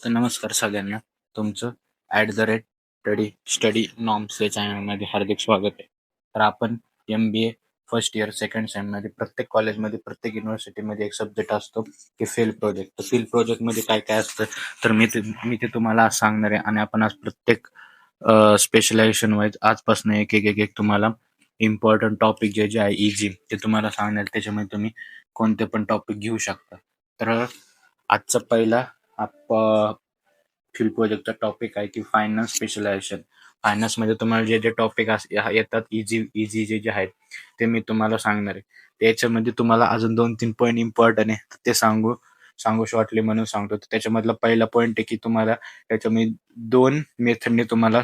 तर नमस्कार सगळ्यांना. तुमचं स्टडी नॉर्म्स या चॅनलमध्ये हार्दिक स्वागत आहे. तर आपण MBA फर्स्ट इयर सेकंड सेममध्ये प्रत्येक कॉलेजमध्ये प्रत्येक युनिव्हर्सिटीमध्ये एक सब्जेक्ट असतो की फील्ड प्रोजेक्ट. तर फील्ड प्रोजेक्टमध्ये काय काय असतं तर मी ते तुम्हाला आज सांगणार आहे आणि आपण आज प्रत्येक स्पेशलायझेशन वाईज आजपासून एक एक एक एक तुम्हाला इम्पॉर्टंट टॉपिक जे आहे इझी ते तुम्हाला सांगणार. त्याच्यामध्ये तुम्ही कोणते पण टॉपिक घेऊ शकता. तर आजचा पहिला फील्ड प्रोजेक्टचा टॉपिक आहे की फायनान्स स्पेशलायझेशन. फायनान्समध्ये तुम्हाला जे जे टॉपिक येतात इझी इझी जे आहेत ते मी तुम्हाला सांगणार आहे. त्याच्यामध्ये तुम्हाला अजून 2-3 पॉईंट इम्पॉर्टंट आहे ते सांगूशी वाटले म्हणून सांगतो. तर त्याच्यामधला पहिला पॉईंट आहे की तुम्हाला त्याच्यामध्ये 2 मेथडने तुम्हाला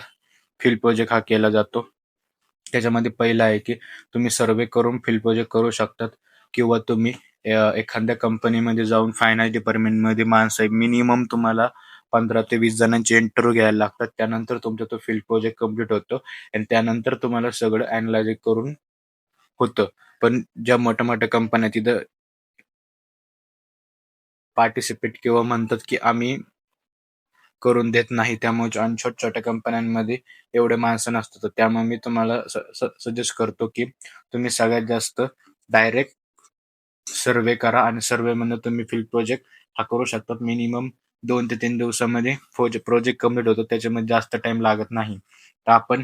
फील्ड प्रोजेक्ट हा केला जातो. त्याच्यामध्ये पहिला आहे की तुम्ही सर्वे करून फील्ड प्रोजेक्ट करू शकतात किंवा तुम्ही एखाद्या कंपनीमध्ये जाऊन फायनान्स डिपार्टमेंटमध्ये माणसं मिनिमम तुम्हाला 15 ते 20 जणांचे इंटरव्ह्यू घ्यायला लागतात. त्यानंतर तुमचा तो फील्ड प्रोजेक्ट कम्प्लीट होतो आणि त्यानंतर तुम्हाला सगळं अॅनालायझ करून होतं. पण ज्या मोठ्या-मोठ्या कंपन्या तिथं पार्टिसिपेट किंवा म्हणतात की आम्ही करून देत नाही. त्यामुळे आणि छोट्या-छोट्या कंपन्यांमध्ये एवढे माणसं नसतात. तर त्यामुळे मी तुम्हाला सजेस्ट करतो की तुम्ही सगळ्यात जास्त डायरेक्ट सर्वे करा आणि सर्व्हेमधनं तुम्ही फील्ड प्रोजेक्ट हा करू शकता. मिनिमम 2 ते 3 दिवसामध्ये प्रोजेक्ट कंप्लीट होतो. त्याच्यामध्ये जास्त टाइम लागत नाही. तर आपण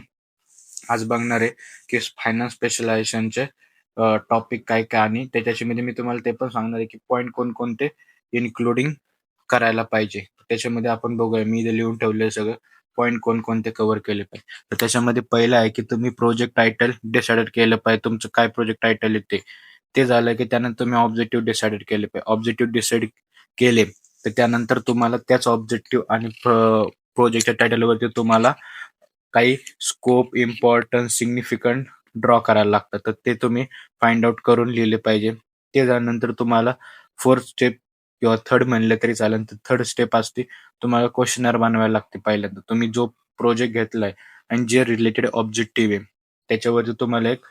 आज बघणार आहे की फायनान्स स्पेशलायझेशनचे टॉपिक काय काय आणि त्याच्यामध्ये मी तुम्हाला ते पण सांगणार आहे की पॉईंट कोणकोणते इन्क्लुडिंग करायला पाहिजे. त्याच्यामध्ये आपण बघूया. मी इथे लिहून ठेवलंय सगळं पॉईंट कोणकोणते कव्हर केले पाहिजे. तर त्याच्यामध्ये पहिलं आहे की तुम्ही प्रोजेक्ट टायटल डिसाइड केलं पाहिजे. तुमचं काय प्रोजेक्ट टायटल आहे ते झालं की त्यानंतर तुम्ही ऑब्जेक्टिव्ह डिसाइड केले पाहिजे. ऑब्जेक्टिव्ह डिसाइड केले तर त्यानंतर तुम्हाला त्याच ऑब्जेक्टिव्ह आणि प्रोजेक्टच्या टायटलवरती तुम्हाला काही स्कोप, इम्पॉर्टन्स, सिग्निफिकंट ड्रॉ करायला लागतात. तर ते तुम्ही फाइंड आउट करून लिहिले पाहिजे. ते झाल्यानंतर तुम्हाला फोर्थ स्टेप किंवा थर्ड म्हणलं तरी चालेल. तर थर्ड स्टेप असते तुम्हाला क्वेश्चनर बनवायला लागते पहिल्यांदा. तुम्ही जो प्रोजेक्ट घेतलाय आणि जे रिलेटेड ऑब्जेक्टिव्ह आहे त्याच्यावरती तुम्हाला एक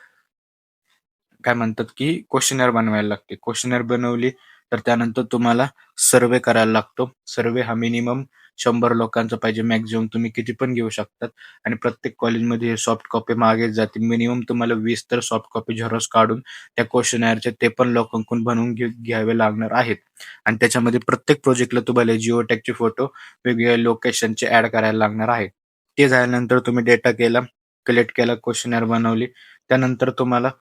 काय म्हणतात की क्वेश्चनर बनवायला लागते. क्वेश्चनर बनवली तर त्यानंतर तुम्हाला सर्वे करायला लागतो. सर्वे हा मिनिमम 100 लोकांचा पाहिजे. मॅक्झिमम तुम्ही किती पण घेऊ शकतात आणि प्रत्येक कॉलेजमध्ये हे सॉफ्ट कॉपी मागे जाते. मिनिमम तुम्हाला 20 तर सॉफ्ट कॉपी झेरॉक्स काढून त्या क्वेश्चनरचे ते पण लोकांकडून बनवून घ्यावे लागणार आहेत आणि त्याच्यामध्ये प्रत्येक प्रोजेक्टला तुम्हाला जिओ टॅगचे फोटो वेगवेगळ्या लोकेशनचे ऍड करायला लागणार आहेत. ते झाल्यानंतर तुम्ही डेटा कलेक्ट केला, क्वेश्चनर बनवली. त्यानंतर तुम्हाला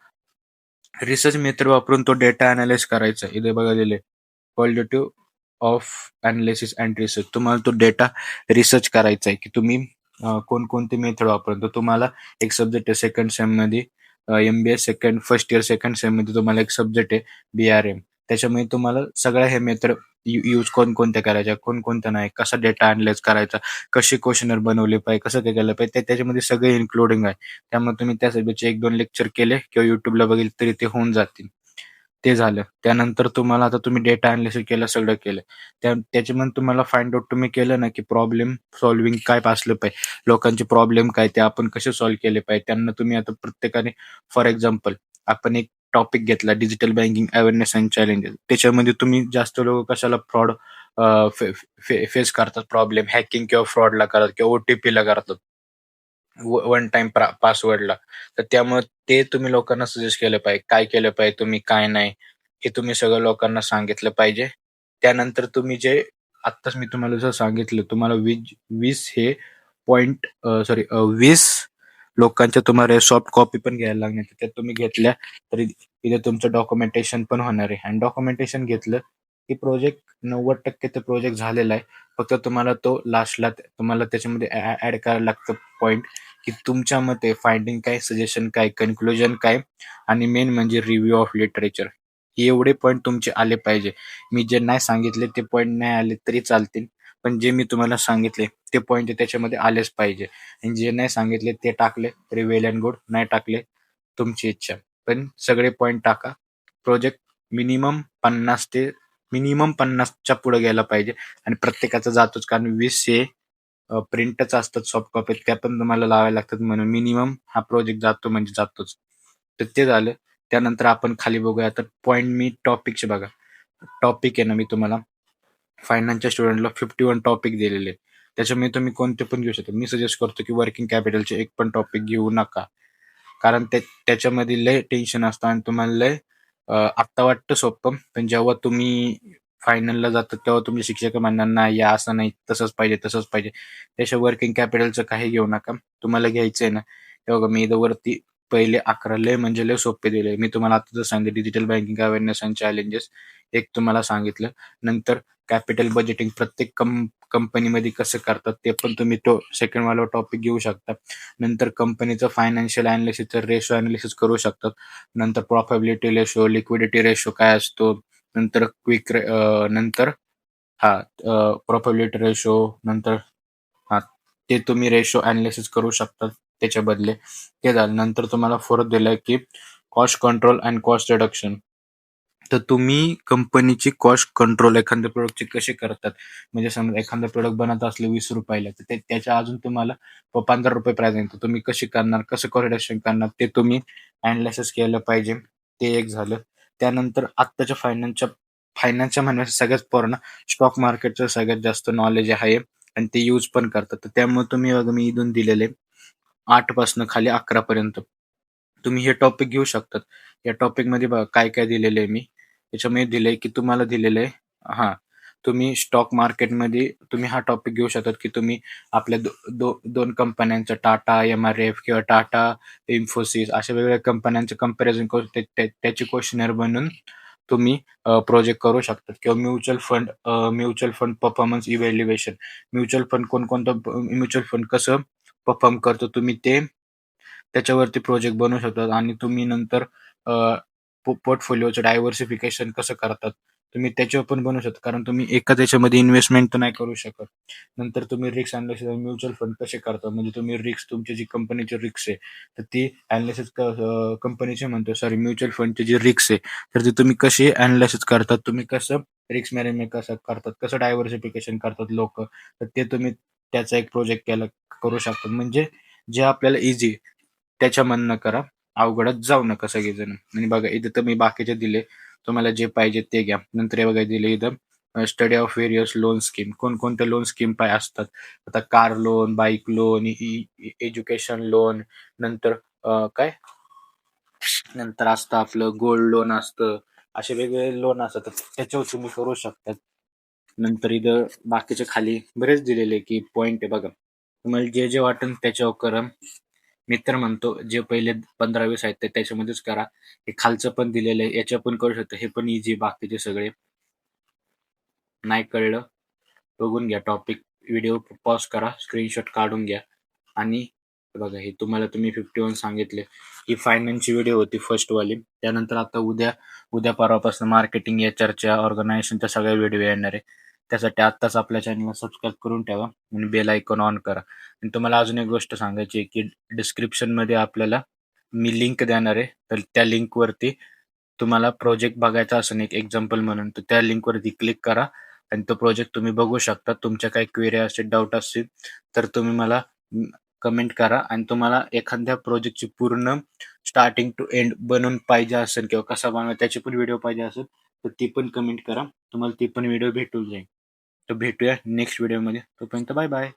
रिसर्च मेथड वापरून तो डेटा अनालाइज करायचा. इथे बघा दिले qualitative of analysis and research. तुम्हाला तो डेटा रिसर्च करायचा आहे की तुम्ही कोणकोणते मेथड वापरून. तर तुम्हाला एक सब्जेक्ट आहे सेकंड सेम मध्ये MBA first year second same मध्ये तुम्हाला एक सब्जेक्ट आहे BRM. त्याच्यामध्ये तुम्हाला सगळ्या हे मेथड यूज कोणकोणत्या करायच्या, कोणकोणत्या नाही, कसा डेटा अनालाइज करायचा, कसे क्वेश्चनर बनवले पाहिजे, कसं काय केलं पाहिजे, त्याच्यामध्ये सगळे इन्क्लुडिंग आहे. त्यामुळे तुम्ही त्या सब्जेक्टचे 1-2 लेक्चर केले किंवा युट्यूबला बघितले तरी ते होऊन जातील. ते झालं. त्यानंतर तुम्हाला आता तुम्ही डेटा अनालिसिस केलं, सगळं केलं. त्याच्यामध्ये तुम्हाला फाइंड आउट तुम्ही केलं ना की प्रॉब्लेम सॉल्व्हिंग काय असलं पाहिजे, लोकांचे प्रॉब्लेम काय, ते आपण कसे सॉल्व्ह केले पाहिजे. त्यांना तुम्ही आता प्रत्येकाने फॉर एक्झाम्पल आपण एक टॉपिक घेतला digital banking awareness and challenges. त्याच्यामध्ये तुम्ही जास्त लोक कशाला फ्रॉड फेस करतात, प्रॉब्लेम हॅकिंग किंवा फ्रॉडला करतात किंवा OTP ला करतात, वन टाइम पासवर्डला. तर त्यामुळे ते तुम्ही लोकांना सजेस्ट केलं पाहिजे. काय केलं पाहिजे तुम्ही, काय नाही, हे तुम्ही सगळं लोकांना सांगितलं पाहिजे. त्यानंतर तुम्ही जे आत्ताच मी तुम्हाला जसं सांगितलं, तुम्हाला 20 हे पॉइंट 20 लोकांच्या तुम्हाला सॉफ्ट कॉपी पण घ्यायला लागणार. त्यात तुम्ही घेतल्या तरी इथे तुमचं डॉक्युमेंटेशन पण होणार आहे आणि डॉक्युमेंटेशन घेतलं की प्रोजेक्ट 90% ते प्रोजेक्ट झालेला आहे. फक्त तुम्हाला तो लास्टला तुम्हाला त्याच्यामध्ये ऍड करायला लागतं पॉइंट की तुमच्या मते फाइंडिंग काय, सजेशन काय, कन्क्लुजन काय आणि मेन म्हणजे रिव्ह्यू ऑफ लिटरेचर. हे एवढे पॉइंट तुमचे आले पाहिजे. मी जे नाही सांगितले ते पॉइंट नाही आले तरी चालतील, पण जे मी तुम्हाला सांगितले ते पॉइंट त्याच्यामध्ये आलेच पाहिजे आणि जे नाही सांगितले ते टाकले तरी वेल अँड गुड, नाही टाकले तुमची इच्छा. पण सगळे पॉइंट टाका. प्रोजेक्ट मिनिमम 50च्या पुढे गेला पाहिजे आणि प्रत्येकाचा जातोच, कारण 20 हे प्रिंटच असतात सॉफ्ट कॉपी, त्या पण तुम्हाला लावायला लागतात. म्हणून मिनिमम हा प्रोजेक्ट जातो म्हणजे जातोच. तर ते झालं. त्यानंतर आपण खाली बघूया. तर पॉईंट मी टॉपिकचे बघा. टॉपिक आहे ना, मी तुम्हाला फायनान्सच्या स्टुडंटला 51 टॉपिक दिलेले. त्याच्यामुळे तुम्ही कोणते पण घेऊ शकता. मी सजेस्ट करतो की वर्किंग कॅपिटलचे एक पण टॉपिक घेऊ नका. कारण त्याच्यामध्ये लय टेन्शन असतं आणि तुम्हाला लय आत्ता वाटतं सोपं, पण जेव्हा तुम्ही फायनलला जातात तेव्हा तुमचे शिक्षक म्हणणार, "नाही, या असं नाही, तसंच पाहिजे, तसंच पाहिजे." त्याशिवाय वर्किंग कॅपिटलचं काही घेऊ नका. तुम्हाला घ्यायचंय ना, हे बघा मी इथं वरती पहिले 11 लय म्हणजे लय सोपे दिले. मी तुम्हाला आता जर सांगितलं digital banking awareness and challenges एक तुम्हाला सांगितलं. नंतर कॅपिटल बजेटिंग प्रत्येक कंपनीमध्ये कसं करतात ते पण तुम्ही तो सेकंड वाला टॉपिक घेऊ शकता. नंतर कंपनीचं फायनान्शियल अॅनालिसिसचं रेशो अॅनालिसिस करू शकतात. नंतर प्रॉफिटेबिलिटी रेशो, लिक्विडिटी रेशो काय असतो, नंतर नंतर प्रॉफिटेबिलिटी रेशो नंतर हां, ते तुम्ही रेशो अॅनालिसिस करू शकता त्याच्या बदले. ते झालं. नंतर तुम्हाला फोर्थ दिलंय की cost control and cost reduction. तर तुम्ही कंपनीची कॉस्ट कंट्रोल एखाद्या प्रोडक्टची कशी करतात, म्हणजे समजा एखादं प्रोडक्ट बनत असले ₹20 तर त्याच्या अजून तुम्हाला ₹15 प्राइस आहे. तर तुम्ही कशी करणार, कसं कॉस्ट रिडक्शन करणार ते तुम्ही अॅनालिसिस केलं पाहिजे. ते एक झालं. त्यानंतर आत्ताच्या फायनान्सच्या म्हणण्याचं सगळ्यात पूर्ण स्टॉक मार्केटचं सगळ्यात जास्त नॉलेज आहे आणि ते यूज पण करतात. तर त्यामुळे तुम्ही बघा मी इथून दिलेले 8 पासून खाली 11 पर्यंत तुम्ही हे टॉपिक घेऊ शकतात. या टॉपिकमध्ये बघा काय-काय दिलेलं आहे मी. त्याच्यामध्ये दिलंय की तुम्हाला दिलेलं आहे हां, तुम्ही स्टॉक मार्केटमध्ये तुम्ही हा टॉपिक घेऊ शकतात की तुम्ही आपल्या 2 कंपन्यांचं टाटा, एम-आर-एफ किंवा टाटा, इन्फोसिस अशा वेगवेगळ्या कंपन्यांचं कंपॅरिझन करून त्याची क्वेश्चनेअर बनवून तुम्ही प्रोजेक्ट करू शकतात किंवा mutual fund performance evaluation. Mutual fund कोणकोणतं म्युच्युअल फंड कसं परफॉर्म करतो तुम्ही ते त्याच्यावरती प्रोजेक्ट बनवू शकतात आणि तुम्ही नंतर पोर्टफोलिओचं डायव्हर्सिफिकेशन कसं करतात, तुम्ही त्याच्यावर पण बनवू शकता. कारण तुम्ही एकाच याच्यामध्ये इन्व्हेस्टमेंट तर नाही करू शकत. नंतर तुम्ही रिस्क अॅनालिसिस म्युच्युअल फंड कसे करता, म्हणजे तुम्ही तुमची जी कंपनीची रिस्क आहे, तर ती अॅनालिसिस कंपनीची म्हणतो सॉरी म्युच्युअल फंडची जी रिस्क आहे, तर ती तुम्ही कशी अॅनालिसिस करतात, तुम्ही कसं रिस्क मॅनेजमेंट कसं करतात, कसं डायव्हर्सिफिकेशन करतात लोकं, तर ते तुम्ही त्याचा एक प्रोजेक्ट करू शकता. म्हणजे जे आपल्याला इझी त्याच्यामधनं करा. अवघडात जाऊ नका सगळेजण. आणि बघा इथं तर मी बाकीचे दिले. तुम्हाला जे पाहिजे ते घ्या. नंतर हे बघा दिले इथं study of various loan scheme. कोणकोणत्या लोन स्कीम असतात. आता car loan, bike loan, education loan, नंतर काय नंतर असतं आपलं गोल्ड लोन असतं. असे वेगवेगळे लोन असतात. तर त्याच्यावर तुम्ही करू शकता. नंतर इथं बाकीच्या खाली बरेच दिलेले की पॉइंट आहे बघा. तुम्हाला जे जे वाटेल त्याच्यावर करा. मी तर म्हणतो जे पहिले 15-20 आहेत ते त्याच्यामध्येच करा. हे खालचं पण दिलेलं आहे, याच्या पण करू शकता. हे पण इझी बाकीचे सगळे. नाही कळलं बघून घ्या टॉपिक, व्हिडिओ पॉज करा, स्क्रीनशॉट काढून घ्या आणि बघा हे तुम्ही 51 सांगितले. ही फायनान्सची व्हिडिओ होती फर्स्टवाली. त्यानंतर आता उद्या परवापासून मार्केटिंग, एचआरच्या, ऑर्गनायझेशनच्या सगळ्या व्हिडिओ येणार आहे. त्यासाठी आत्ताच आपल्या चॅनलला सबस्क्राईब करून ठेवा आणि बेल आयकॉन ऑन करा. आणि तुम्हाला अजून एक गोष्ट सांगायची आहे की डिस्क्रिप्शनमध्ये आपल्याला मी लिंक देणार आहे. तर त्या लिंकवरती तुम्हाला प्रोजेक्ट बघायचा असेल एक एक्झाम्पल म्हणून, तर त्या लिंकवरती क्लिक करा आणि तो प्रोजेक्ट तुम्ही बघू शकता. तुमच्या काही क्वेरी असतील, डाऊट असतील, तर तुम्ही मला कमेंट करा आणि तुम्हाला एखाद्या प्रोजेक्टची पूर्ण स्टार्टिंग टू एंड बनवून पाहिजे असेल किंवा कसा बनवायचा त्याची पण व्हिडिओ पाहिजे असेल, तर ती पण कमेंट करा. तुम्हाला ती पण व्हिडिओ भेटून जाईल. तर भेटूया नेक्स्ट व्हिडिओमध्ये. तोपर्यंत बाय बाय.